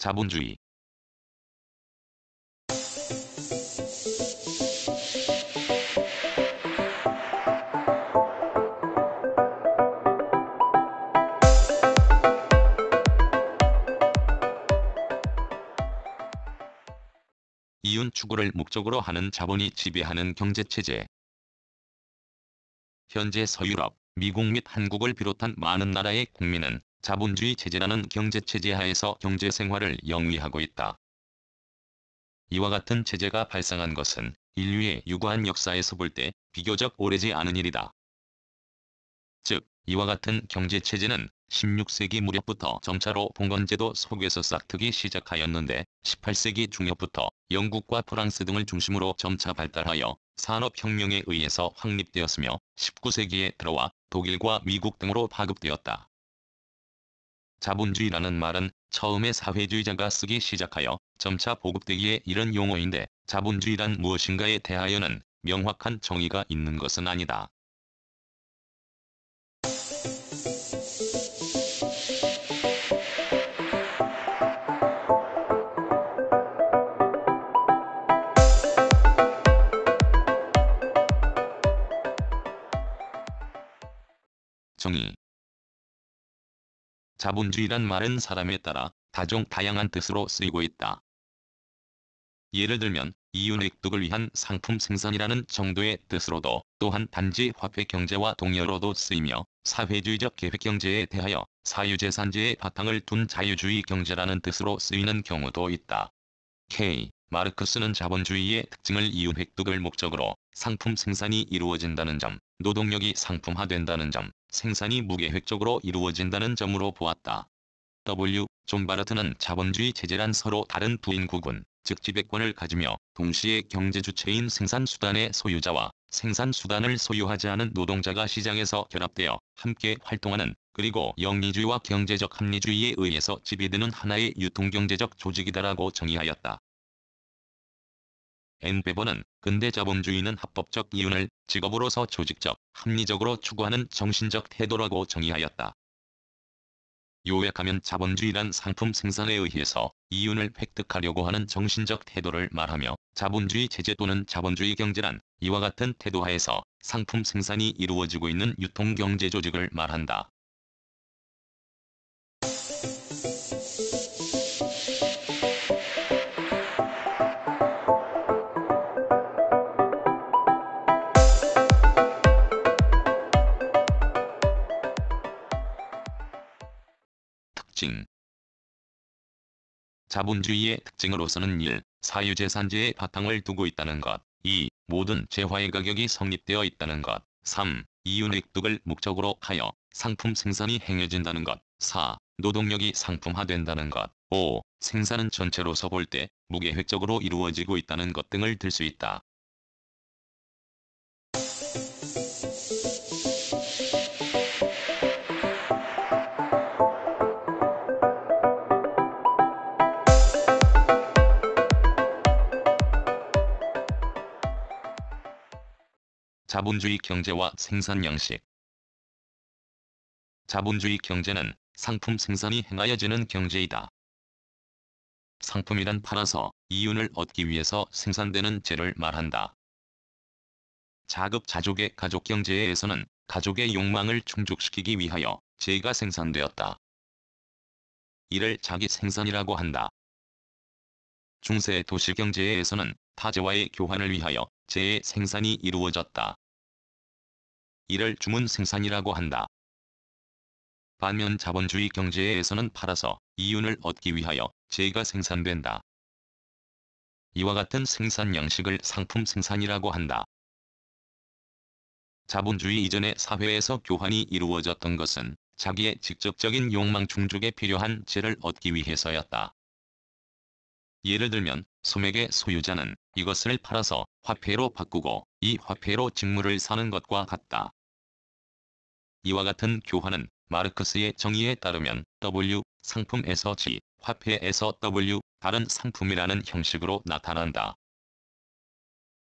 자본주의. 이윤 추구를 목적으로 하는 자본이 지배하는 경제체제. 현재 서유럽, 미국 및 한국을 비롯한 많은 나라의 국민은 자본주의 체제라는 경제체제 하에서 경제생활을 영위하고 있다. 이와 같은 체제가 발생한 것은 인류의 유구한 역사에서 볼 때 비교적 오래지 않은 일이다. 즉, 이와 같은 경제체제는 16세기 무렵부터 점차로 봉건제도 속에서 싹트기 시작하였는데 18세기 중엽부터 영국과 프랑스 등을 중심으로 점차 발달하여 산업혁명에 의해서 확립되었으며 19세기에 들어와 독일과 미국 등으로 파급되었다. 자본주의라는 말은 처음에 사회주의자가 쓰기 시작하여 점차 보급되기에 이른 용어인데 자본주의란 무엇인가에 대하여는 명확한 정의가 있는 것은 아니다. 정의. 자본주의란 말은 사람에 따라 다양한 뜻으로 쓰이고 있다. 예를 들면 이윤획득을 위한 상품 생산이라는 정도의 뜻으로도 또한 단지 화폐 경제와 동열로도 쓰이며 사회주의적 계획경제에 대하여 사유재산제의 바탕을 둔 자유주의 경제라는 뜻으로 쓰이는 경우도 있다. K. 마르크스는 자본주의의 특징을 이윤획득을 목적으로 상품 생산이 이루어진다는 점, 노동력이 상품화된다는 점, 생산이 무계획적으로 이루어진다는 점으로 보았다. W. 존 바르트는 자본주의 체제란 서로 다른 부인국은, 즉 지배권을 가지며 동시에 경제 주체인 생산수단의 소유자와 생산수단을 소유하지 않은 노동자가 시장에서 결합되어 함께 활동하는, 그리고 영리주의와 경제적 합리주의에 의해서 지배되는 하나의 유통경제적 조직이다라고 정의하였다. N. 베버는 근대 자본주의는 합법적 이윤을 직업으로서 조직적, 합리적으로 추구하는 정신적 태도라고 정의하였다. 요약하면 자본주의란 상품 생산에 의해서 이윤을 획득하려고 하는 정신적 태도를 말하며 자본주의 체제 또는 자본주의 경제란 이와 같은 태도하에서 상품 생산이 이루어지고 있는 유통경제 조직을 말한다. 특징. 자본주의의 특징으로서는 1. 사유재산제의 바탕을 두고 있다는 것. 2. 모든 재화의 가격이 성립되어 있다는 것. 3. 이윤획득을 목적으로 하여 상품 생산이 행해진다는 것. 4. 노동력이 상품화된다는 것. 5. 생산은 전체로서 볼 때 무계획적으로 이루어지고 있다는 것 등을 들 수 있다. 자본주의 경제와 생산 양식. 자본주의 경제는 상품 생산이 행하여지는 경제이다. 상품이란 팔아서 이윤을 얻기 위해서 생산되는 재를 말한다. 자급자족의 가족경제에서는 가족의 욕망을 충족시키기 위하여 재가 생산되었다. 이를 자기생산이라고 한다. 중세 도시경제에서는 타재와의 교환을 위하여 재의 생산이 이루어졌다. 이를 주문생산이라고 한다. 반면 자본주의 경제에서는 팔아서 이윤을 얻기 위하여 재가 생산된다. 이와 같은 생산 양식을 상품 생산이라고 한다. 자본주의 이전의 사회에서 교환이 이루어졌던 것은 자기의 직접적인 욕망 충족에 필요한 재를 얻기 위해서였다. 예를 들면 소맥의 소유자는 이것을 팔아서 화폐로 바꾸고 이 화폐로 직물을 사는 것과 같다. 이와 같은 교환은 마르크스의 정의에 따르면 W, 상품에서 G, 화폐에서 W, 다른 상품이라는 형식으로 나타난다.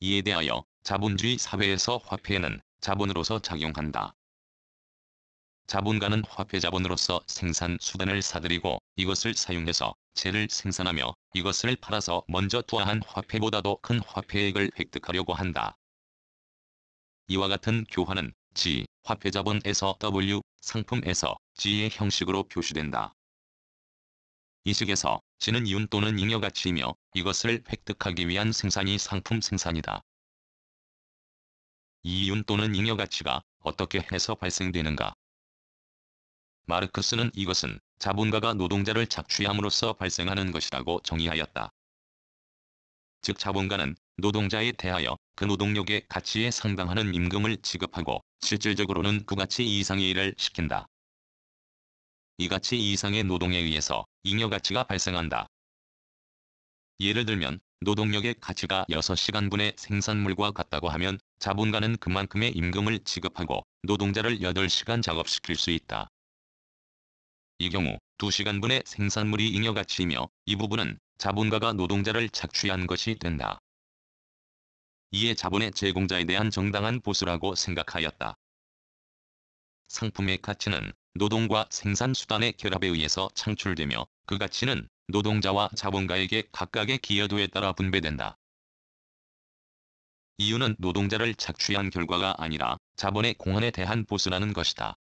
이에 대하여 자본주의 사회에서 화폐는 자본으로서 작용한다. 자본가는 화폐 자본으로서 생산 수단을 사들이고 이것을 사용해서 재를 생산하며 이것을 팔아서 먼저 투하한 화폐보다도 큰 화폐액을 획득하려고 한다. 이와 같은 교환은 G, 화폐 자본에서 W, 상품에서 G의 형식으로 표시된다. 이 식에서 G는 이윤 또는 잉여가치이며 이것을 획득하기 위한 생산이 상품 생산이다. 이 이윤 또는 잉여가치가 어떻게 해서 발생되는가? 마르크스는 이것은 자본가가 노동자를 착취함으로써 발생하는 것이라고 정의하였다. 즉 자본가는 노동자에 대하여 그 노동력의 가치에 상당하는 임금을 지급하고 실질적으로는 그 가치 이상의 일을 시킨다. 이 가치 이상의 노동에 의해서 잉여가치가 발생한다. 예를 들면 노동력의 가치가 6시간분의 생산물과 같다고 하면 자본가는 그만큼의 임금을 지급하고 노동자를 8시간 작업시킬 수 있다. 이 경우 2시간분의 생산물이 잉여가치이며 이 부분은 자본가가 노동자를 착취한 것이 된다. 이에 자본의 제공자에 대한 정당한 보수라고 생각하였다. 상품의 가치는 노동과 생산수단의 결합에 의해서 창출되며 그 가치는 노동자와 자본가에게 각각의 기여도에 따라 분배된다. 이유는 노동자를 착취한 결과가 아니라 자본의 공헌에 대한 보수라는 것이다.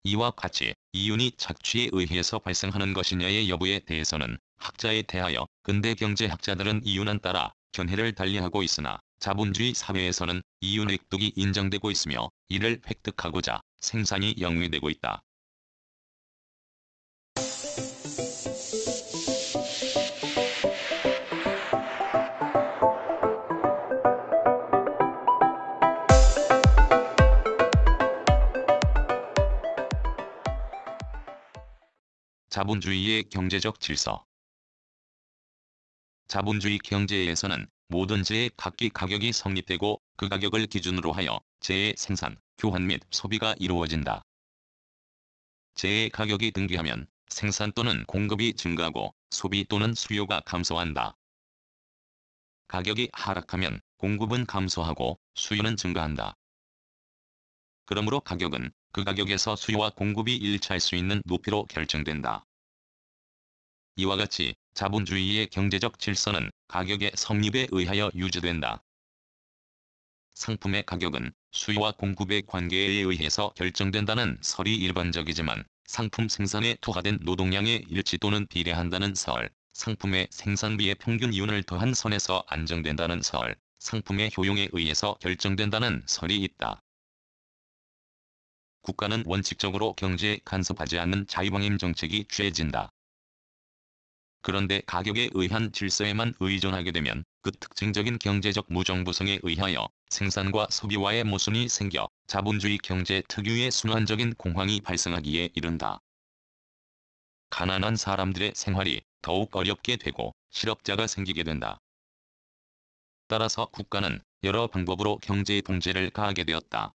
이와 같이 이윤이 착취에 의해서 발생하는 것이냐의 여부에 대해서는 학자에 대하여 근대 경제학자들은 이윤안 따라 견해를 달리하고 있으나 자본주의 사회에서는 이윤 획득이 인정되고 있으며 이를 획득하고자 생산이 영위되고 있다. 자본주의의 경제적 질서. 자본주의 경제에서는 모든 재의 각기 가격이 성립되고 그 가격을 기준으로 하여 재의 생산, 교환 및 소비가 이루어진다. 재의 가격이 등기하면 생산 또는 공급이 증가하고 소비 또는 수요가 감소한다. 가격이 하락하면 공급은 감소하고 수요는 증가한다. 그러므로 가격은 그 가격에서 수요와 공급이 일치할 수 있는 높이로 결정된다. 이와 같이 자본주의의 경제적 질서는 가격의 성립에 의하여 유지된다. 상품의 가격은 수요와 공급의 관계에 의해서 결정된다는 설이 일반적이지만 상품 생산에 투하된 노동량의 일치 또는 비례한다는 설, 상품의 생산비의 평균 이윤을 더한 선에서 안정된다는 설, 상품의 효용에 의해서 결정된다는 설이 있다. 국가는 원칙적으로 경제에 간섭하지 않는 자유방임 정책이 취해진다. 그런데 가격에 의한 질서에만 의존하게 되면 그 특징적인 경제적 무정부성에 의하여 생산과 소비와의 모순이 생겨 자본주의 경제 특유의 순환적인 공황이 발생하기에 이른다. 가난한 사람들의 생활이 더욱 어렵게 되고 실업자가 생기게 된다. 따라서 국가는 여러 방법으로 경제의 통제를 가하게 되었다.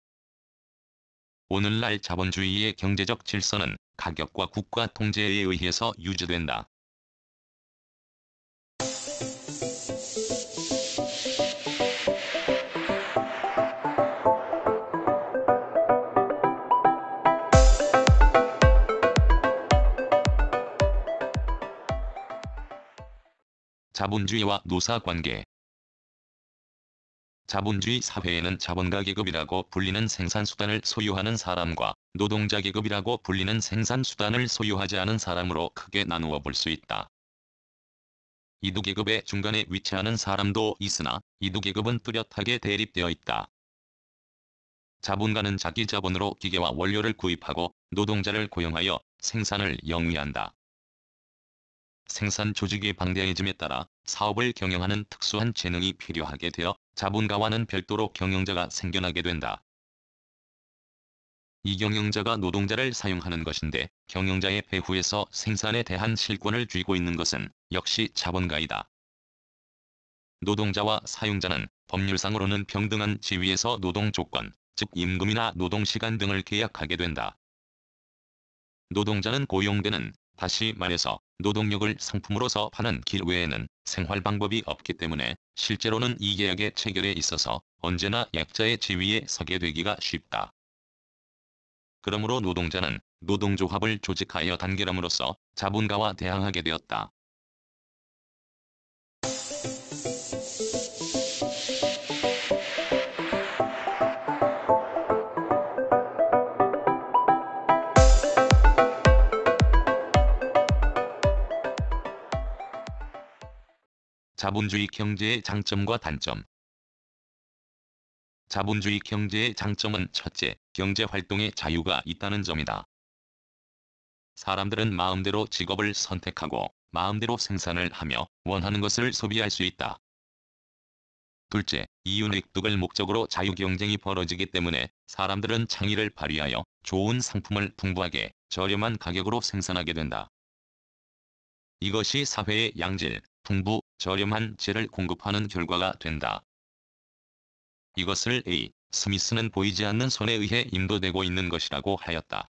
오늘날 자본주의의 경제적 질서는 가격과 국가 통제에 의해서 유지된다. 자본주의와 노사관계. 자본주의 사회에는 자본가 계급이라고 불리는 생산수단을 소유하는 사람과 노동자 계급이라고 불리는 생산수단을 소유하지 않은 사람으로 크게 나누어 볼 수 있다. 이 두 계급의 중간에 위치하는 사람도 있으나 이 두 계급은 뚜렷하게 대립되어 있다. 자본가는 자기 자본으로 기계와 원료를 구입하고 노동자를 고용하여 생산을 영위한다. 생산 조직이 방대해짐에 따라 사업을 경영하는 특수한 재능이 필요하게 되어 자본가와는 별도로 경영자가 생겨나게 된다. 이 경영자가 노동자를 사용하는 것인데 경영자의 배후에서 생산에 대한 실권을 쥐고 있는 것은 역시 자본가이다. 노동자와 사용자는 법률상으로는 평등한 지위에서 노동 조건, 즉 임금이나 노동시간 등을 계약하게 된다. 노동자는 고용되는, 다시 말해서 노동력을 상품으로서 파는 길 외에는 생활 방법이 없기 때문에 실제로는 이 계약의 체결에 있어서 언제나 약자의 지위에 서게 되기가 쉽다. 그러므로 노동자는 노동조합을 조직하여 단결함으로써 자본가와 대항하게 되었다. 자본주의 경제의 장점과 단점. 자본주의 경제의 장점은 첫째, 경제활동의 자유가 있다는 점이다. 사람들은 마음대로 직업을 선택하고 마음대로 생산을 하며 원하는 것을 소비할 수 있다. 둘째, 이윤획득을 목적으로 자유경쟁이 벌어지기 때문에 사람들은 창의를 발휘하여 좋은 상품을 풍부하게 저렴한 가격으로 생산하게 된다. 이것이 사회에 양질, 풍부, 저렴한 재를 공급하는 결과가 된다. 이것을 A. 스미스는 보이지 않는 손에 의해 인도되고 있는 것이라고 하였다.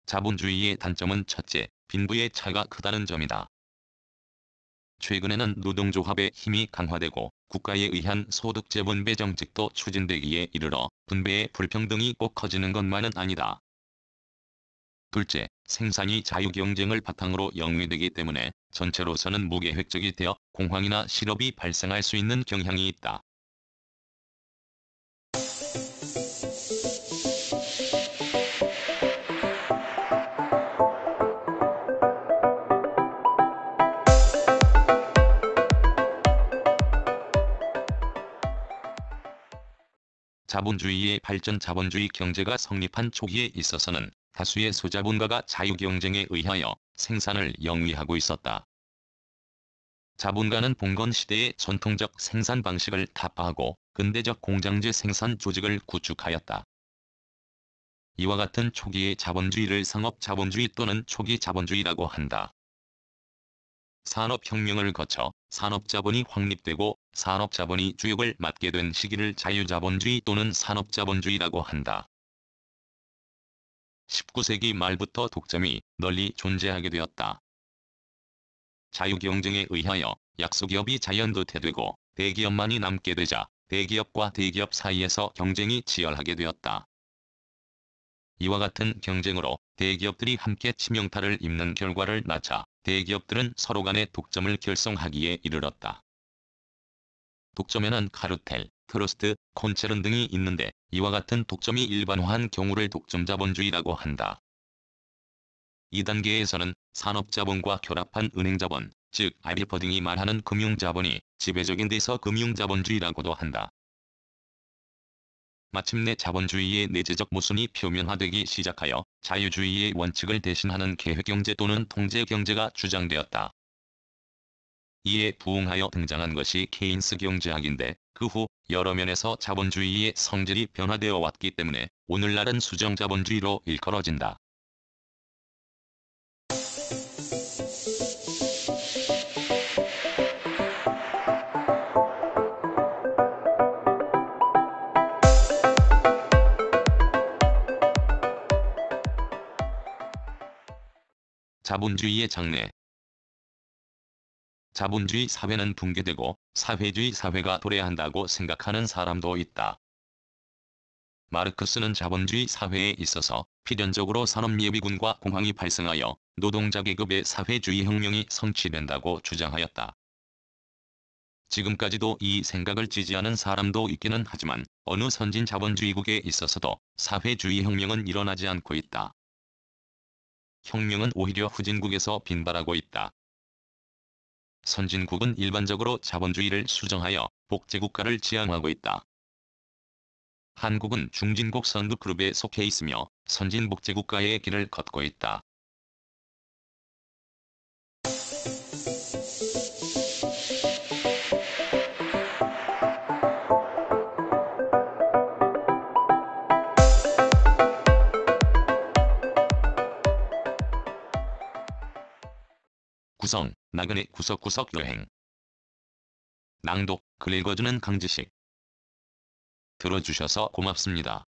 자본주의의 단점은 첫째, 빈부의 차이가 크다는 점이다. 최근에는 노동조합의 힘이 강화되고 국가에 의한 소득재분배 정책도 추진되기에 이르러 분배의 불평등이 꼭 커지는 것만은 아니다. 둘째, 생산이 자유경쟁을 바탕으로 영위되기 때문에 전체로서는 무계획적이 되어 공황이나 실업이 발생할 수 있는 경향이 있다. 자본주의의 발전. 자본주의 경제가 성립한 초기에 있어서는 다수의 소자본가가 자유경쟁에 의하여 생산을 영위하고 있었다. 자본가는 봉건 시대의 전통적 생산 방식을 타파하고 근대적 공장제 생산 조직을 구축하였다. 이와 같은 초기의 자본주의를 상업자본주의 또는 초기 자본주의라고 한다. 산업혁명을 거쳐 산업자본이 확립되고 산업자본이 주역을 맡게 된 시기를 자유자본주의 또는 산업자본주의라고 한다. 19세기 말부터 독점이 널리 존재하게 되었다. 자유경쟁에 의하여 약소기업이 자연도태되고 대기업만이 남게 되자 대기업과 대기업 사이에서 경쟁이 치열하게 되었다. 이와 같은 경쟁으로 대기업들이 함께 치명타를 입는 결과를 낳자 대기업들은 서로 간의 독점을 결성하기에 이르렀다. 독점에는 카르텔, 트러스트, 콘체른 등이 있는데 이와 같은 독점이 일반화한 경우를 독점자본주의라고 한다. 이 단계에서는 산업자본과 결합한 은행자본, 즉 아리퍼 등이 말하는 금융자본이 지배적인 데서 금융자본주의라고도 한다. 마침내 자본주의의 내재적 모순이 표면화되기 시작하여 자유주의의 원칙을 대신하는 계획경제 또는 통제경제가 주장되었다. 이에 부응하여 등장한 것이 케인스 경제학인데 그 후 여러 면에서 자본주의의 성질이 변화되어 왔기 때문에 오늘날은 수정자본주의로 일컬어진다. 자본주의의 장래. 자본주의 사회는 붕괴되고 사회주의 사회가 도래한다고 생각하는 사람도 있다. 마르크스는 자본주의 사회에 있어서 필연적으로 산업예비군과 공황이 발생하여 노동자 계급의 사회주의 혁명이 성취된다고 주장하였다. 지금까지도 이 생각을 지지하는 사람도 있기는 하지만 어느 선진 자본주의국에 있어서도 사회주의 혁명은 일어나지 않고 있다. 혁명은 오히려 후진국에서 빈발하고 있다. 선진국은 일반적으로 자본주의를 수정하여 복제국가를 지향하고 있다. 한국은 중진국 선두그룹에 속해 있으며 선진복제국가의 길을 걷고 있다. 구성, 나그네 구석구석 여행. 낭독, 글 읽어주는 강지식. 들어주셔서 고맙습니다.